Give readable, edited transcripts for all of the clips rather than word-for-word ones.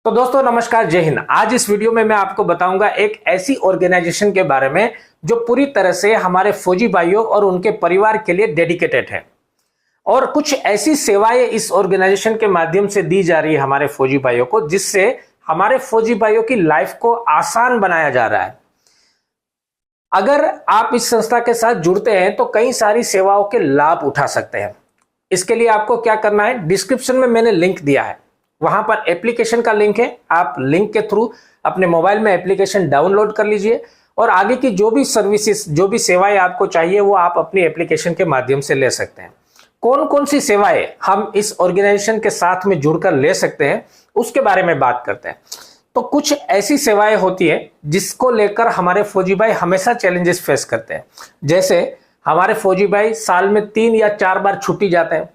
तो दोस्तों नमस्कार, जय हिंद। आज इस वीडियो में मैं आपको बताऊंगा एक ऐसी ऑर्गेनाइजेशन के बारे में जो पूरी तरह से हमारे फौजी भाइयों और उनके परिवार के लिए डेडिकेटेड है और कुछ ऐसी सेवाएं इस ऑर्गेनाइजेशन के माध्यम से दी जा रही है हमारे फौजी भाइयों को, जिससे हमारे फौजी भाइयों की लाइफ को आसान बनाया जा रहा है। अगर आप इस संस्था के साथ जुड़ते हैं तो कई सारी सेवाओं के लाभ उठा सकते हैं। इसके लिए आपको क्या करना है, डिस्क्रिप्शन में मैंने लिंक दिया है, वहां पर एप्लीकेशन का लिंक है। आप लिंक के थ्रू अपने मोबाइल में एप्लीकेशन डाउनलोड कर लीजिए और आगे की जो भी सर्विसेज, जो भी सेवाएं आपको चाहिए वो आप अपनी एप्लीकेशन के माध्यम से ले सकते हैं। कौन कौन सी सेवाएं हम इस ऑर्गेनाइजेशन के साथ में जुड़कर ले सकते हैं उसके बारे में बात करते हैं। तो कुछ ऐसी सेवाएं होती है जिसको लेकर हमारे फौजी भाई हमेशा चैलेंजेस फेस करते हैं। जैसे हमारे फौजी भाई साल में 3 या 4 बार छुट्टी जाते हैं।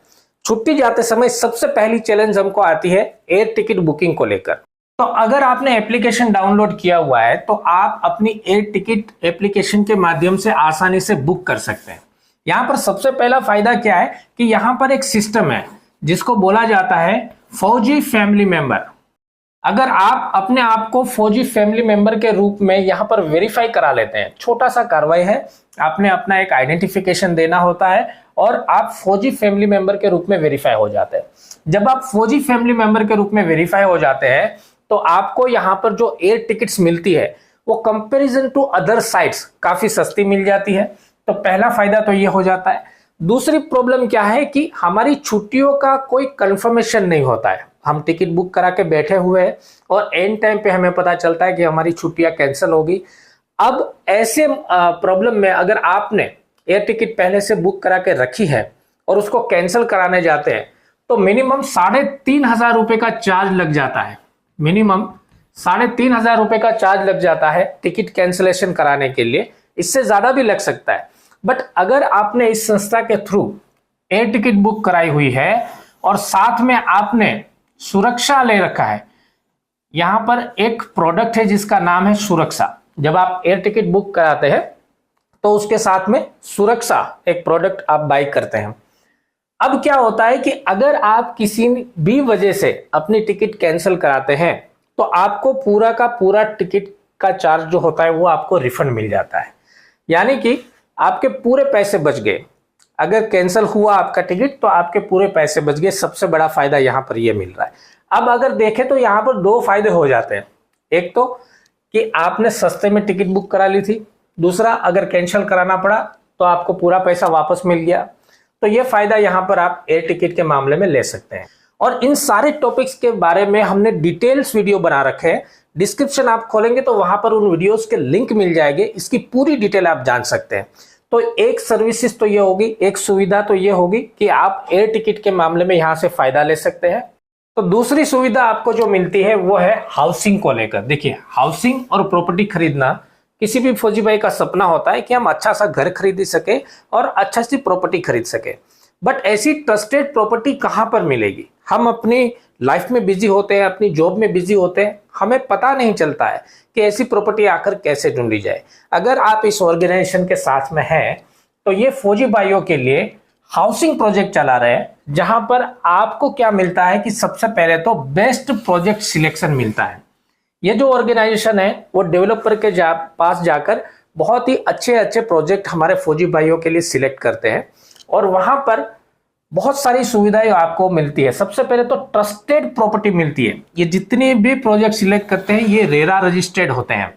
छुट्टी जाते समय सबसे पहली चैलेंज हमको आती है एयर टिकट बुकिंग को लेकर। तो अगर आपने एप्लीकेशन डाउनलोड किया हुआ है तो आप अपनी एयर टिकट एप्लीकेशन के माध्यम से आसानी से बुक कर सकते हैं। यहां पर सबसे पहला फायदा क्या है कि यहां पर एक सिस्टम है जिसको बोला जाता है फौजी फैमिली मेंबर। अगर आप अपने आप को फौजी फैमिली मेंबर के रूप में यहां पर वेरीफाई करा लेते हैं, छोटा सा कार्रवाई है, आपने अपना एक आइडेंटिफिकेशन देना होता है और आप फौजी फैमिली मेंबर के रूप में वेरीफाई हो जाते हैं। जब आप फौजी फैमिली मेंबर के रूप में वेरीफाई हो जाते हैं तो आपको यहां पर जो एयर टिकट्स मिलती है वो कंपैरिजन टू अदर साइट्स काफी सस्ती मिल जाती है। तो पहला फायदा तो ये हो जाता है। दूसरी प्रॉब्लम क्या है कि हमारी छुट्टियों का कोई कंफर्मेशन नहीं होता है। हम टिकट बुक करा के बैठे हुए हैं और एंड टाइम पे हमें पता चलता है कि हमारी छुट्टियां कैंसिल होगी। अब ऐसे प्रॉब्लम में अगर आपने एयर टिकट पहले से बुक करा के रखी है और उसको कैंसिल कराने जाते हैं तो मिनिमम 3,500 रुपए का चार्ज लग जाता है। मिनिमम 3,500 रुपए का चार्ज लग जाता है टिकट कैंसिलेशन कराने के लिए। इससे ज्यादा भी लग सकता है। बट अगर आपने इस संस्था के थ्रू एयर टिकट बुक कराई हुई है और साथ में आपने सुरक्षा ले रखा है, यहां पर एक प्रोडक्ट है जिसका नाम है सुरक्षा। जब आप एयर टिकट बुक कराते हैं तो उसके साथ में सुरक्षा एक प्रोडक्ट आप बाय करते हैं। अब क्या होता है कि अगर आप किसी भी वजह से अपनी टिकट कैंसिल कराते हैं तो आपको पूरा का पूरा टिकट का चार्ज जो होता है वो आपको रिफंड मिल जाता है। यानी कि आपके पूरे पैसे बच गए। अगर कैंसिल हुआ आपका टिकट तो आपके पूरे पैसे बच गए। सबसे बड़ा फायदा यहां पर यह मिल रहा है। अब अगर देखें तो यहां पर 2 फायदे हो जाते हैं। एक तो कि आपने सस्ते में टिकट बुक करा ली थी, दूसरा अगर कैंसिल कराना पड़ा तो आपको पूरा पैसा वापस मिल गया। तो यह फायदा यहां पर आप एयर टिकट के मामले में ले सकते हैं। और इन सारे टॉपिक्स के बारे में हमने डिटेल्स वीडियो बना रखे हैं। डिस्क्रिप्शन आप खोलेंगे तो वहां पर उन वीडियोस के लिंक मिल जाएंगे, इसकी पूरी डिटेल आप जान सकते हैं। तो एक सर्विसेज तो ये होगी, एक सुविधा तो ये होगी कि आप एयर टिकट के मामले में यहां से फायदा ले सकते हैं। तो दूसरी सुविधा आपको जो मिलती है वो है हाउसिंग को लेकर। देखिए, हाउसिंग और प्रॉपर्टी खरीदना किसी भी फौजी भाई का सपना होता है कि हम अच्छा सा घर खरीद सके और अच्छा सी प्रॉपर्टी खरीद सके। बट ऐसी ट्रस्टेड प्रॉपर्टी कहां पर मिलेगी? हम अपनी लाइफ में बिजी होते हैं, अपनी जॉब में बिजी होते हैं, हमें पता नहीं चलता है कि ऐसी प्रॉपर्टी आकर कैसे ढूंढी जाए। अगर आप इस ऑर्गेनाइजेशन के साथ में हैं तो ये फौजी भाइयों के लिए हाउसिंग प्रोजेक्ट चला रहे हैं, जहां पर आपको क्या मिलता है कि सबसे पहले तो बेस्ट प्रोजेक्ट सिलेक्शन मिलता है। ये जो ऑर्गेनाइजेशन है वो डेवलपर के पास जाकर बहुत ही अच्छे अच्छे प्रोजेक्ट हमारे फौजी भाइयों के लिए सिलेक्ट करते हैं और वहां पर बहुत सारी सुविधाएं आपको मिलती है। सबसे पहले तो ट्रस्टेड प्रॉपर्टी मिलती है। ये जितने भी प्रोजेक्ट सिलेक्ट करते हैं ये रेरा रजिस्टर्ड होते हैं।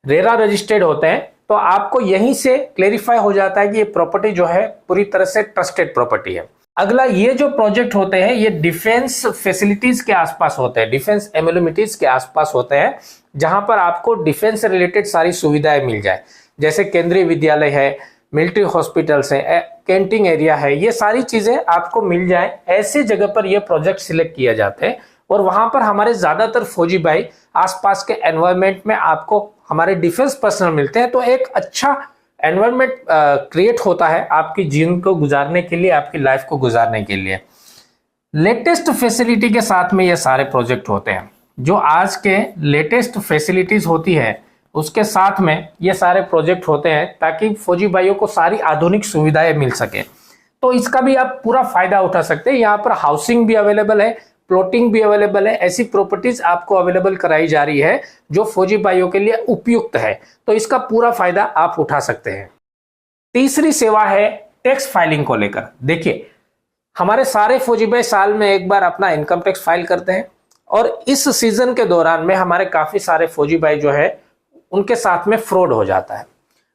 रेरा रजिस्टर्ड होते हैं तो आपको यहीं से क्लेरिफाई हो जाता है कि ये प्रॉपर्टी जो है पूरी तरह से ट्रस्टेड प्रॉपर्टी है। अगला, ये जो प्रोजेक्ट होते हैं ये डिफेंस फैसिलिटीज के आसपास होते हैं, डिफेंस एम्यूनिटीज के आसपास होते हैं, जहां पर आपको डिफेंस से रिलेटेड सारी सुविधाएं मिल जाए। जैसे केंद्रीय विद्यालय है, मिलिट्री हॉस्पिटल्स है, कैंटीन एरिया है, ये सारी चीजें आपको मिल जाए। ऐसे जगह पर ये प्रोजेक्ट सिलेक्ट किए जाते हैं और वहां पर हमारे ज्यादातर फौजी भाई आसपास के एनवायरनमेंट में आपको हमारे डिफेंस पर्सनल मिलते हैं। तो एक अच्छा एनवायरनमेंट क्रिएट होता है आपकी जीवन को गुजारने के लिए, आपकी लाइफ को गुजारने के लिए। लेटेस्ट फैसिलिटी के साथ में ये सारे प्रोजेक्ट होते हैं। जो आज के लेटेस्ट फैसिलिटीज होती है उसके साथ में ये सारे प्रोजेक्ट होते हैं ताकि फौजी भाइयों को सारी आधुनिक सुविधाएं मिल सके। तो इसका भी आप पूरा फायदा उठा सकते हैं। यहाँ पर हाउसिंग भी अवेलेबल है, प्लॉटिंग भी अवेलेबल है, ऐसी प्रॉपर्टीज आपको अवेलेबल कराई जा रही है जो फौजी भाइयों के लिए उपयुक्त है। तो इसका पूरा फायदा आप उठा सकते हैं। तीसरी सेवा है टैक्स फाइलिंग को लेकर। देखिए, हमारे सारे फौजी भाई साल में एक बार अपना इनकम टैक्स फाइल करते हैं और इस सीजन के दौरान में हमारे काफी सारे फौजी भाई जो है उनके साथ में फ्रॉड हो जाता है।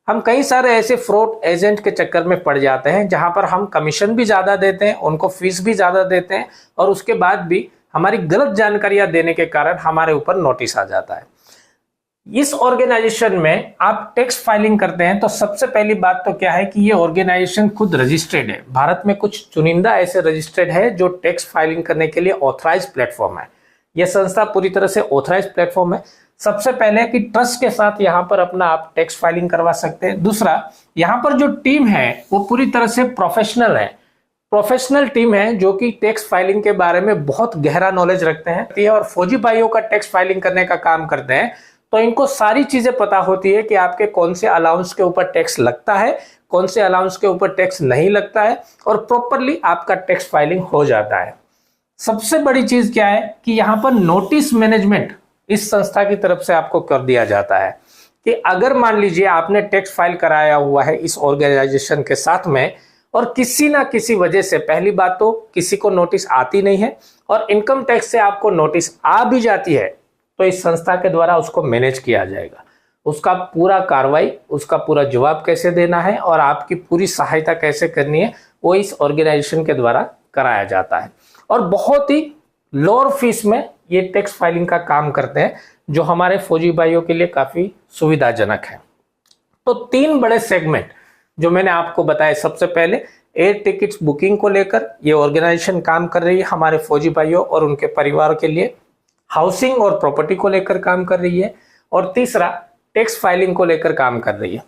हम कई सारे ऐसे फ्रॉड एजेंट के चक्कर में पड़ जाते हैं जहां पर हम कमीशन भी ज्यादा देते हैं, उनको फीस भी ज्यादा देते हैं और उसके बाद भी हमारी गलत जानकारियां देने के कारण हमारे ऊपर नोटिस आ जाता है। इस ऑर्गेनाइजेशन में आप टैक्स फाइलिंग करते हैं तो सबसे पहली बात तो क्या है कि ये ऑर्गेनाइजेशन खुद रजिस्टर्ड है। भारत में कुछ चुनिंदा ऐसे रजिस्टर्ड है जो टैक्स फाइलिंग करने के लिए ऑथराइज प्लेटफॉर्म है। यह संस्था पूरी तरह से ऑथराइज प्लेटफॉर्म है। सबसे पहले कि ट्रस्ट के साथ यहाँ पर अपना आप टैक्स फाइलिंग करवा सकते हैं। दूसरा, यहाँ पर जो टीम है वो पूरी तरह से प्रोफेशनल है, प्रोफेशनल टीम है जो कि टैक्स फाइलिंग के बारे में बहुत गहरा नॉलेज रखते हैं और फौजी भाइयों का टैक्स फाइलिंग करने का काम करते हैं। तो इनको सारी चीजें पता होती है कि आपके कौन से अलाउंस के ऊपर टैक्स लगता है, कौन से अलाउंस के ऊपर टैक्स नहीं लगता है और प्रॉपरली आपका टैक्स फाइलिंग हो जाता है। सबसे बड़ी चीज क्या है कि यहाँ पर नोटिस मैनेजमेंट इस संस्था की तरफ से आपको कर दिया जाता है कि अगर मान लीजिए आपने टैक्स फाइल कराया हुआ है इस ऑर्गेनाइजेशन के साथ में और किसी ना किसी वजह से, पहली बात तो किसी को नोटिस आती नहीं है और इनकम टैक्स से आपको नोटिस आ भी जाती है, तो इस संस्था के द्वारा उसको मैनेज किया जाएगा। उसका पूरा कार्रवाई, उसका पूरा जवाब कैसे देना है और आपकी पूरी सहायता कैसे करनी है वो इस ऑर्गेनाइजेशन के द्वारा कराया जाता है और बहुत ही लोअर फीस में ये टैक्स फाइलिंग का काम करते हैं जो हमारे फौजी भाइयों के लिए काफी सुविधाजनक है। तो 3 बड़े सेगमेंट जो मैंने आपको बताया, सबसे पहले एयर टिकट्स बुकिंग को लेकर ये ऑर्गेनाइजेशन काम कर रही है हमारे फौजी भाइयों और उनके परिवार के लिए, हाउसिंग और प्रॉपर्टी को लेकर काम कर रही है और तीसरा टैक्स फाइलिंग को लेकर काम कर रही है।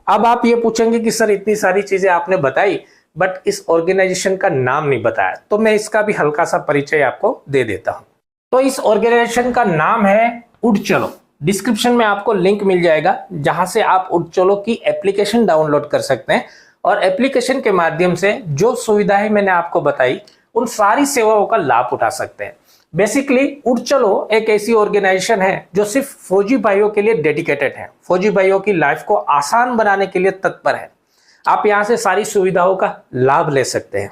अब आप ये पूछेंगे कि सर इतनी सारी चीजें आपने बताई बट इस ऑर्गेनाइजेशन का नाम नहीं बताया, तो मैं इसका भी हल्का सा परिचय आपको दे देता हूं। तो इस ऑर्गेनाइजेशन का नाम है उड़ चलो। डिस्क्रिप्शन में आपको लिंक मिल जाएगा जहां से आप उड़ चलो की एप्लीकेशन डाउनलोड कर सकते हैं और एप्लीकेशन के माध्यम से जो सुविधाएं मैंने आपको बताई उन सारी सेवाओं का लाभ उठा सकते हैं। बेसिकली उड़ चलो एक ऐसी ऑर्गेनाइजेशन है जो सिर्फ फौजी भाइयों के लिए डेडिकेटेड है, फौजी भाइयों की लाइफ को आसान बनाने के लिए तत्पर है। आप यहां से सारी सुविधाओं का लाभ ले सकते हैं।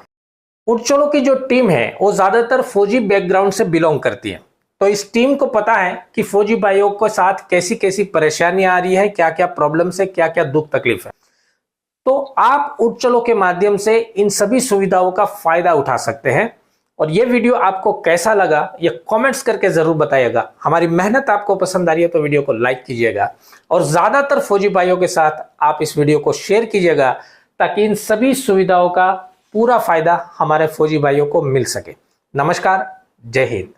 उड़ चलो की जो टीम है वो ज्यादातर फौजी बैकग्राउंड से बिलोंग करती है, तो इस टीम को पता है कि फौजी भाइयों के साथ कैसी कैसी परेशानियां आ रही है, क्या क्या प्रॉब्लम्स है, क्या क्या दुख तकलीफ है। तो आप उड़ चलो के माध्यम से इन सभी सुविधाओं का फायदा उठा सकते हैं। और ये वीडियो आपको कैसा लगा ये कमेंट्स करके जरूर बताइएगा। हमारी मेहनत आपको पसंद आ रही है तो वीडियो को लाइक कीजिएगा और ज्यादातर फौजी भाइयों के साथ आप इस वीडियो को शेयर कीजिएगा ताकि इन सभी सुविधाओं का पूरा फायदा हमारे फौजी भाइयों को मिल सके। नमस्कार, जय हिंद।